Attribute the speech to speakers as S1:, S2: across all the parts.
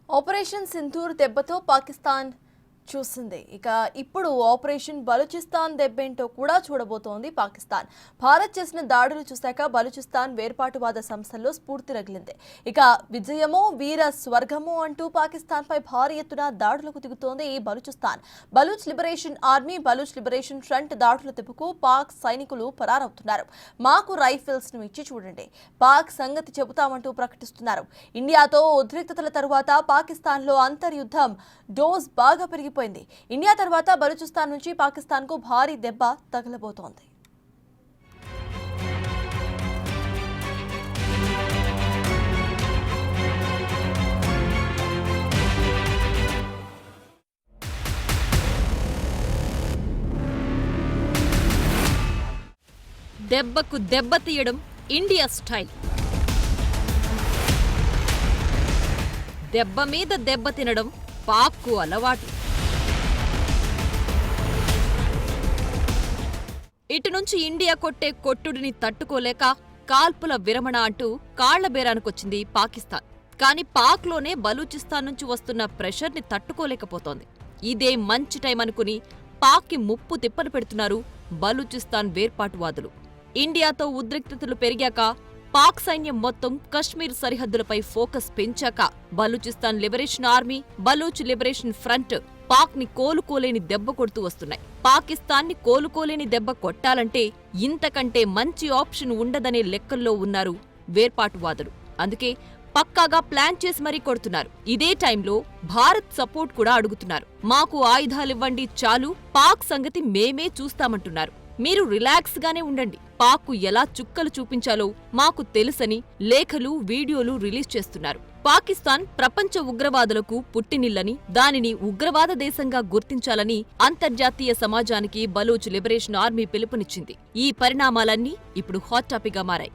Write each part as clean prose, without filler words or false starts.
S1: Operation Sindoor దెబ్బతో పాకిస్తాన్ చూసింది. ఇక ఇప్పుడు ఆపరేషన్ బలూచిస్తాన్ దెబ్బేంటో కూడా చూడబోతోంది పాకిస్తాన్. భారత్ చేసిన దాడులు చూశాక బలూచిస్తాన్ వేర్పాటువాద సంస్థల్లో స్ఫూర్తి రగిలింది. ఇక విజయమో వీర స్వర్గమో అంటూ పాకిస్తాన్ పై భారీ ఎత్తున దాడులకు దిగుతోంది ఈ Balochistan. Baloch liberation army, Baloch liberation front దాడుల దెబ్బకు పాక్ సైనికులు పరారవుతున్నారు. మాకు రైఫిల్స్ ను ఇచ్చి చూడండి, పాక్ సంగతి చెబుతామంటూ ప్రకటిస్తున్నారు. ఇండియాతో ఉద్రిక్తతల తరువాత పాకిస్తాన్ లో అంతర్యుద్ధం డోస్ బాగా పెరిగిపోయింది. ఇండియా తర్వాత బలూచిస్తాన్ నుంచి పాకిస్తాన్ కు భారీ దెబ్బ తగలబోతోంది.
S2: దెబ్బకు దెబ్బ తీయడం ఇండియా స్టైల్. దెబ్బ మీద దెబ్బ తినడం పాక్కు అలవాటు. ఇటు నుంచి ఇండియా కొట్టే కొట్టుడిని తట్టుకోలేక కాల్పుల విరమణ అంటూ కాళ్లబేరానికొచ్చింది పాకిస్తాన్. కానీ పాక్లోనే బలూచిస్తాన్ నుంచి వస్తున్న ప్రెషర్ని తట్టుకోలేకపోతోంది. ఇదే మంచి టైం అనుకుని పాక్కి ముప్పు తిప్పలు పెడుతున్నారు బలూచిస్తాన్ వేర్పాటువాదులు. ఇండియాతో ఉద్రిక్తతలు పెరిగాక పాక్ సైన్యం మొత్తం కశ్మీర్ సరిహద్దులపై ఫోకస్ పెంచాక Balochistan liberation army, Baloch liberation front Pak ని కోలుకోలేని దెబ్బ కొడుతూ వస్తున్నాయి. పాకిస్తాన్ ని కోలుకోలేని దెబ్బ కొట్టాలంటే ఇంతకంటే మంచి ఆప్షన్ ఉండదనే లెక్కల్లో ఉన్నారు వేర్పాటువాదులు. అందుకే పక్కాగా ప్లాన్ చేసి మరీ కొడుతున్నారు. ఇదే టైంలో భారత్ సపోర్ట్ కూడా అడుగుతున్నారు. మాకు ఆయుధాలివ్వండి చాలు, పాక్ సంగతి మేమే చూస్తామంటున్నారు. మీరు రిలాక్స్ గానే ఉండండి, పాక్కు ఎలా చుక్కలు చూపించాలో మాకు తెలుసని లేఖలు, వీడియోలు రిలీజ్ చేస్తున్నారు. పాకిస్తాన్ ప్రపంచ ఉగ్రవాదులకు పుట్టినిల్లని, దానిని ఉగ్రవాద దేశంగా గుర్తించాలని అంతర్జాతీయ సమాజానికి బలూచ్ లిబరేషన్ ఆర్మీ పిలుపునిచ్చింది. ఈ పరిణామాలన్నీ ఇప్పుడు హాట్ టాపిక్గా మారాయి.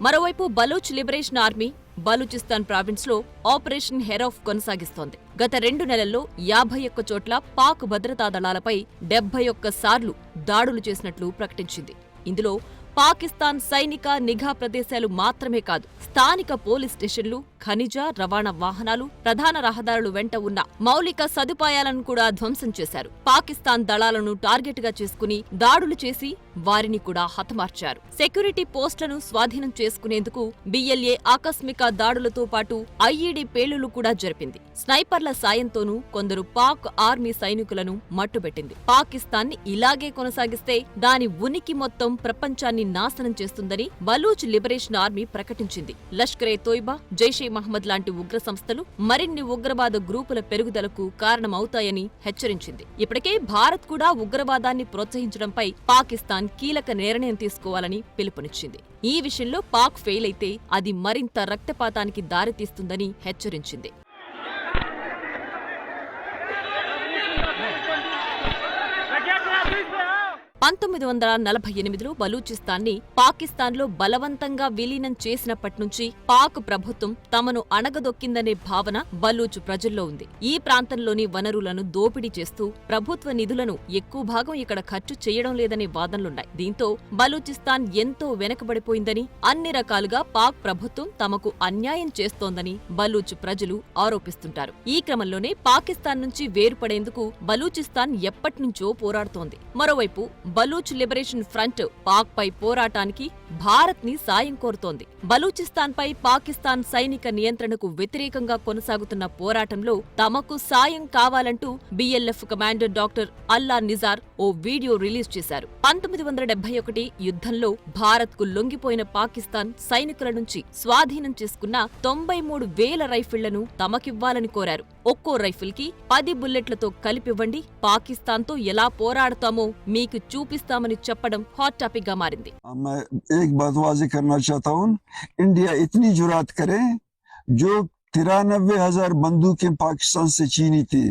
S2: మరోవైపు బలూచ్ లిబరేషన్ ఆర్మీ బలూచిస్తాన్ ప్రావిన్స్లో ఆపరేషన్ హెరాఫ్ కొనసాగిస్తోంది. గత 2 నెలల్లో 51 చోట్ల పాక్ భద్రతా దళాలపై 71 సార్లు దాడులు చేసినట్లు ప్రకటించింది. ఇందులో పాకిస్తాన్ సైనిక నిఘా ప్రదేశాలు మాత్రమే కాదు, స్థానిక పోలీస్ స్టేషన్లు, ఖనిజ, రవాణా వాహనాలు, ప్రధాన రహదారులు వెంట ఉన్న మౌలిక సదుపాయాలను కూడా ధ్వంసం చేశారు. పాకిస్తాన్ దళాలను టార్గెట్ గా చేసుకుని దాడులు చేసి వారిని కూడా హతమార్చారు. సెక్యూరిటీ పోస్టులను స్వాధీనం చేసుకునేందుకు బిఎల్ఏ ఆకస్మిక దాడులతో పాటు ఐఈడీ పేలుళ్లు కూడా జరిపింది. స్నైపర్ల సాయంతోనూ కొందరు పాక్ ఆర్మీ సైనికులను మట్టుబెట్టింది. పాకిస్తాన్ ని ఇలాగే కొనసాగిస్తే దాని ఉనికి మొత్తం ప్రపంచాన్ని నాశనం చేస్తుందని బలూచ్ లిబరేషన్ ఆర్మీ ప్రకటించింది. లష్కరే తోయిబా, జైషే మహ్మద్ లాంటి ఉగ్ర సంస్థలు మరిన్ని ఉగ్రవాద గ్రూపుల పెరుగుదలకు కారణమవుతాయని హెచ్చరించింది. ఇప్పటికే భారత్ కూడా ఉగ్రవాదాన్ని ప్రోత్సహించడంపై పాకిస్తాన్ కీలక నిర్ణయం తీసుకోవాలని పిలుపునిచ్చింది. ఈ విషయంలో పాక్ ఫెయిల్ అయితే అది మరింత రక్తపాతానికి దారితీస్తుందని హెచ్చరించింది. 1948లో బలూచిస్తాన్ని పాకిస్తాన్లో బలవంతంగా విలీనం చేసినప్పట్నుంచి పాక్ ప్రభుత్వం తమను అణగదొక్కిందనే భావన బలూచ్ ప్రజల్లో ఉంది. ఈ ప్రాంతంలోని వనరులను దోపిడీ చేస్తూ ప్రభుత్వ నిధులను ఎక్కువ భాగం ఇక్కడ ఖర్చు చేయడం లేదనే వాదనలున్నాయి. దీంతో బలూచిస్తాన్ ఎంతో వెనకబడిపోయిందని, అన్ని రకాలుగా పాక్ ప్రభుత్వం తమకు అన్యాయం చేస్తోందని బలూచ్ ప్రజలు ఆరోపిస్తుంటారు. ఈ క్రమంలోనే పాకిస్తాన్ నుంచి వేరుపడేందుకు బలూచిస్తాన్ ఎప్పట్నుంచో పోరాడుతోంది. మరోవైపు బలూచ్ లిబరేషన్ ఫ్రంట్ పాక్ పై పోరాటానికి భారత్ ని సాయం కోరుతోంది. బలూచిస్తాన్ పై పాకిస్తాన్ సైనిక నియంత్రణకు వ్యతిరేకంగా కొనసాగుతున్న పోరాటంలో తమకు సాయం కావాలంటూ బిఎల్ఎఫ్ కమాండర్ డాక్టర్ అల్లా నిజార్ ఓ వీడియో రిలీజ్ చేశారు. 1971 యుద్ధంలో భారత్ కు లొంగిపోయిన పాకిస్తాన్ సైనికుల నుంచి స్వాధీనం చేసుకున్న 93,000 రైఫిళ్లను తమకివ్వాలని కోరారు. ఒక్కో రైఫిల్ కి 10 బుల్లెట్లతో కలిపివ్వండి, పాకిస్తాన్తో ఎలా పోరాడతామో మీకు చూపిస్తామని చెప్పడం హాట్ టాపిక్ గా మారింది.
S3: एक बात वाज़ेह करना चाहता हूँ, इंडिया इतनी जुरात करे, जो 93,000 बंदूकें पाकिस्तान से छीनी थी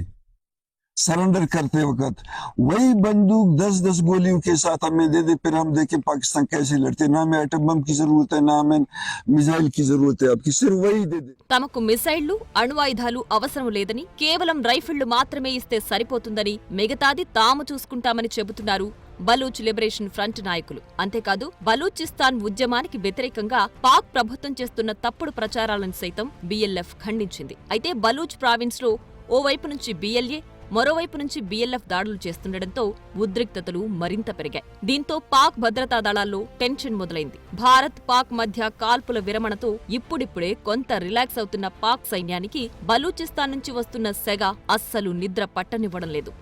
S3: सरेंडर करते वक्त वही बंदूक 10-10 गोलियों के साथ हमें दे दे, फिर हम देखें पाकिस्तान कैसे लड़ते। ना हमें एटम बम की जरूरत है, ना हमें मिसाइल की जरूरत है, आपकी सिर्फ वही दे दे।
S2: తమకు మిసైళ్లు అణ్వాయుధాలు అవసరం లేదని, కేవలం రైఫిళ్లు మాత్రమే ఇస్తే సరిపోతుందని, మిగతాది తాము చూసుకుంటామని చెబుతున్నారు బలూచ్ లిబరేషన్ ఫ్రంట్ నాయకులు. అంతేకాదు బలూచిస్తాన్ ఉద్యమానికి వ్యతిరేకంగా పాక్ ప్రభుత్వం చేస్తున్న తప్పుడు ప్రచారాలను సైతం బిఎల్ఎఫ్ ఖండించింది. అయితే బలూచ్ ప్రావిన్స్ లో ఓవైపు నుంచి బిఎల్ఏ, మరోవైపు నుంచి బిఎల్ఎఫ్ దాడులు చేస్తుండటంతో ఉద్రిక్తతలు మరింత పెరిగాయి. దీంతో పాక్ భద్రతా దళాల్లో టెన్షన్ మొదలైంది. భారత్ పాక్ మధ్య కాల్పుల విరమణతో ఇప్పుడిప్పుడే కొంత రిలాక్స్ అవుతున్న పాక్ సైన్యానికి బలూచిస్తాన్ నుంచి వస్తున్న సెగ అస్సలు నిద్ర పట్టనివ్వడం లేదు.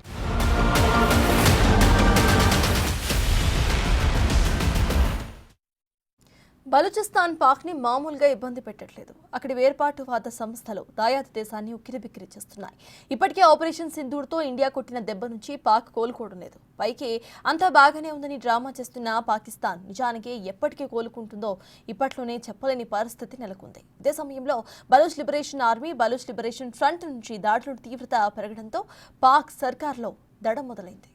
S1: బలూచిస్తాన్ పాక్ని మామూలుగా ఇబ్బంది పెట్టట్లేదు. అక్కడి వేర్పాటువాద సంస్థలు దాయాది దేశాన్ని ఉక్కిరిబిక్కిరి చేస్తున్నాయి. ఇప్పటికే ఆపరేషన్ సింధూర్తో ఇండియా కొట్టిన దెబ్బ నుంచి పాక్ కోలుకోవడం లేదు. పైకి అంతా బాగానే ఉందని డ్రామా చేస్తున్న పాకిస్తాన్ నిజానికి ఎప్పటికీ కోలుకుంటుందో ఇప్పట్లోనే చెప్పలేని పరిస్థితి నెలకొంది. ఇదే సమయంలో Baloch liberation army, Baloch liberation front నుంచి దాడుల తీవ్రత పెరగడంతో పాక్ సర్కార్లో దడ మొదలైంది.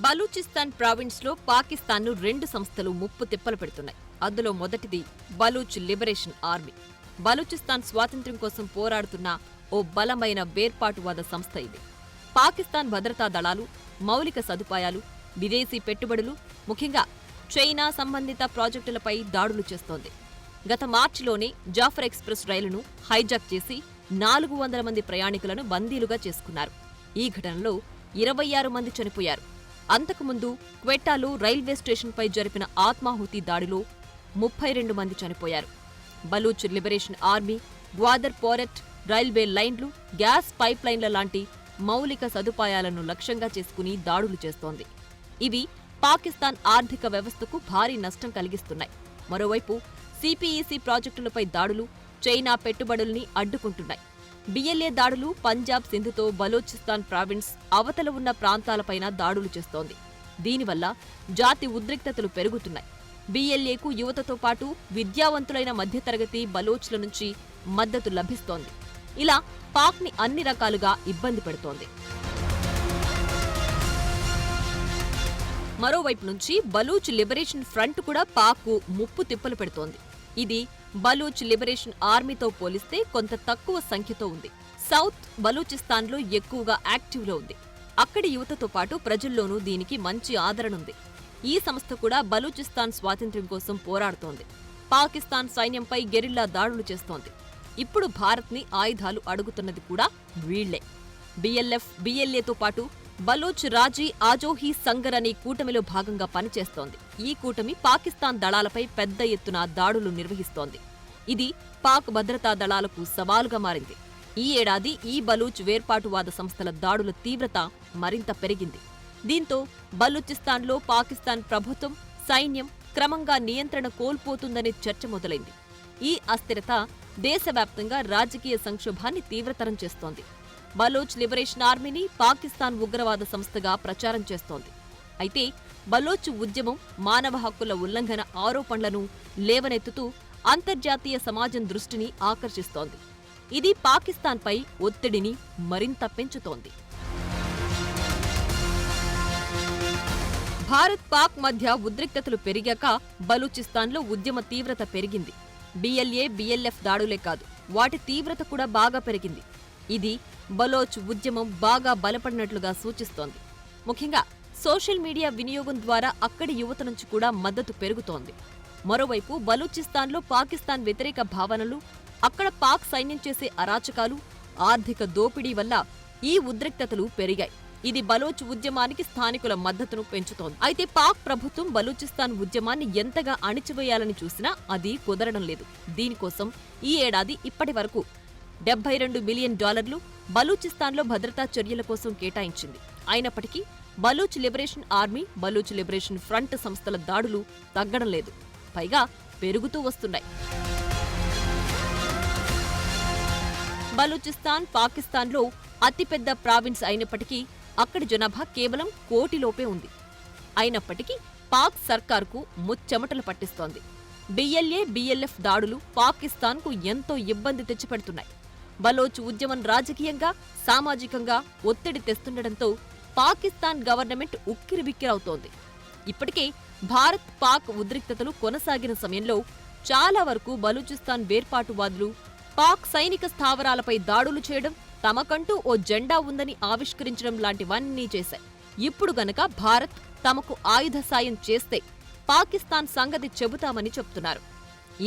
S2: బలూచిస్తాన్ ప్రావిన్స్ లో పాకిస్తాన్ను రెండు సంస్థలు ముప్పు తిప్పలు పెడుతున్నాయి. అందులో మొదటిది బలూచ్ లిబరేషన్ ఆర్మీ. బలూచిస్తాన్ స్వాతంత్ర్యం కోసం పోరాడుతున్న ఓ బలమైన వేర్పాటువాద సంస్థ ఇది. పాకిస్తాన్ భద్రతా దళాలు, మౌలిక సదుపాయాలు, విదేశీ పెట్టుబడులు, ముఖ్యంగా చైనా సంబంధిత ప్రాజెక్టులపై దాడులు చేస్తోంది. గత మార్చిలోనే జాఫర్ ఎక్స్ప్రెస్ రైలును హైజాక్ చేసి 400 మంది ప్రయాణికులను బందీలుగా చేసుకున్నారు. ఈ ఘటనలో 26 మంది చనిపోయారు. అంతకుముందు క్వెట్టాలో రైల్వే స్టేషన్పై జరిపిన ఆత్మాహుతి దాడిలో 32 మంది చనిపోయారు. Baloch liberation army Gwadar port railway లైన్లు, గ్యాస్ పైప్ లైన్ల లాంటి మౌలిక సదుపాయాలను లక్ష్యంగా చేసుకుని దాడులు చేస్తోంది. ఇవి పాకిస్తాన్ ఆర్థిక వ్యవస్థకు భారీ నష్టం కలిగిస్తున్నాయి. మరోవైపు సిపిఇసి ప్రాజెక్టులపై దాడులు చైనా పెట్టుబడుల్ని అడ్డుకుంటున్నాయి. బిఎల్ఏ దాడులు పంజాబ్, సింధుతో బలూచిస్తాన్ ప్రావిన్స్ అవతల ఉన్న ప్రాంతాలపైన దాడులు చేస్తోంది. దీనివల్ల జాతి ఉద్రిక్తతలు పెరుగుతున్నాయి. బిఎల్ఏకు యువతతో పాటు విద్యావంతులైన మధ్యతరగతి బలోచ్ల నుంచి మద్దతు లభిస్తోంది. ఇలా పాక్ని అన్ని రకాలుగా ఇబ్బంది పెడుతోంది. మరోవైపు నుంచి బలూచ్ లిబరేషన్ ఫ్రంట్ కూడా పాక్కు ముప్పు తిప్పలు పెడుతోంది. ఇది బలూచ్ లిబరేషన్ ఆర్మీతో పోలిస్తే కొంత తక్కువ సంఖ్యతో ఉంది. సౌత్ బలూచిస్తాన్లో ఎక్కువగా యాక్టివ్లో ఉంది. అక్కడి యువతతో పాటు ప్రజల్లోనూ దీనికి మంచి ఆదరణుంది. ఈ సంస్థ కూడా బలూచిస్తాన్ స్వాతంత్ర్యం కోసం పోరాడుతోంది. పాకిస్తాన్ సైన్యంపై గెరిల్లా దాడులు చేస్తోంది. ఇప్పుడు భారత్ని ఆయుధాలు అడుగుతున్నది కూడా వీళ్లే. బిఎల్ఎఫ్, బిఎల్ఏతో పాటు బలూచ్ రాజీ ఆజోహీ సంగర్ అనే కూటమిలో భాగంగా పనిచేస్తోంది. ఈ కూటమి పాకిస్తాన్ దళాలపై పెద్ద ఎత్తున దాడులు నిర్వహిస్తోంది. ఇది పాక్ భద్రతా దళాలకు సవాలుగా మారింది. ఈ ఏడాది ఈ బలూచ్ వేర్పాటువాద సంస్థల దాడుల తీవ్రత మరింత పెరిగింది. దీంతో బలూచిస్తాన్లో పాకిస్తాన్ ప్రభుత్వం, సైన్యం క్రమంగా నియంత్రణ కోల్పోతుందనే చర్చ మొదలైంది. ఈ అస్థిరత దేశవ్యాప్తంగా రాజకీయ సంక్షోభాన్ని తీవ్రతరం చేస్తోంది. బలోచ్ లిబరేషన్ ఆర్మీని పాకిస్తాన్ ఉగ్రవాద సంస్థగా ప్రచారం చేస్తోంది. అయితే బలోచ్ ఉద్యమం మానవ హక్కుల ఉల్లంఘన ఆరోపణలను లేవనెత్తుతూ అంతర్జాతీయ సమాజం దృష్టిని ఆకర్షిస్తోంది. ఇది పాకిస్తాన్పై ఒత్తిడిని మరింత పెంచుతోంది. భారత్ పాక్ మధ్య ఉద్రిక్తతలు పెరిగాక బలూచిస్తాన్లో ఉద్యమ తీవ్రత పెరిగింది. బిఎల్ఏ, బిఎల్ఎఫ్ దాడులే కాదు, వాటి తీవ్రత కూడా బాగా పెరిగింది. ఇది బలోచ్ ఉద్యమం బాగా బలపడినట్లుగా సూచిస్తోంది. ముఖ్యంగా సోషల్ మీడియా వినియోగం ద్వారా అక్కడి యువత నుంచి కూడా మద్దతు పెరుగుతోంది. మరోవైపు బలూచిస్తాన్లో పాకిస్తాన్ వ్యతిరేక భావనలు, అక్కడ పాక్ సైన్యం చేసే అరాచకాలు, ఆర్థిక దోపిడీ వల్ల ఈ ఉద్రిక్తతలు పెరిగాయి. ఇది బలోచ్ ఉద్యమానికి స్థానికుల మద్దతును పెంచుతోంది. అయితే పాక్ ప్రభుత్వం బలూచిస్తాన్ ఉద్యమాన్ని ఎంతగా అణిచివేయాలని చూసినా అది కుదరడం లేదు. దీనికోసం ఈ ఏడాది ఇప్పటి వరకు $72 మిలియన్ బలూచిస్తాన్లో భద్రతా చర్యల కోసం కేటాయించింది. అయినప్పటికీ Baloch liberation army, Baloch liberation front సంస్థల దాడులు తగ్గడం లేదు, పైగా పెరుగుతూ వస్తున్నాయి. బలూచిస్తాన్ పాకిస్తాన్లో అతిపెద్ద ప్రావిన్స్ అయినప్పటికీ అక్కడి జనాభా కేవలం 1 కోటిలోపే ఉంది. అయినప్పటికీ పాక్ సర్కార్కు ముచ్చెమటలు పట్టిస్తోంది. డిఎల్ఏ, బిఎల్ఎఫ్ దాడులు పాకిస్తాన్కు ఎంతో ఇబ్బంది తెచ్చిపెడుతున్నాయి. బలోచ్ ఉద్యమం రాజకీయంగా, సామాజికంగా ఒత్తిడి తెస్తుండటంతో పాకిస్తాన్ గవర్నమెంట్ ఉక్కిరిబిక్కిరవుతోంది. ఇప్పటికే భారత్, పాక్ ఉద్రిక్తతలు కొనసాగిన సమయంలో చాలా వరకు బలూచిస్తాన్ వేర్పాటువాదులు పాక్ సైనిక స్థావరాలపై దాడులు చేయడం, తమకంటూ ఓ జెండా ఉందని ఆవిష్కరించడం లాంటివన్నీ చేశాయి. ఇప్పుడు గనక భారత్ తమకు ఆయుధ సాయం చేస్తే పాకిస్తాన్ సంగతి చెబుతామని చెప్తున్నారు.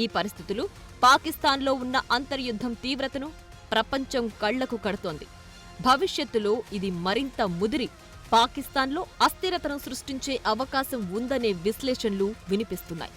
S2: ఈ పరిస్థితులు పాకిస్తాన్లో ఉన్న అంతర్యుద్ధం తీవ్రతను ప్రపంచం కళ్లకు కడుతోంది. భవిష్యత్తులో ఇది మరింత ముదిరి పాకిస్తాన్లో అస్థిరతను సృష్టించే అవకాశం ఉందనే విశ్లేషణలు వినిపిస్తున్నాయి.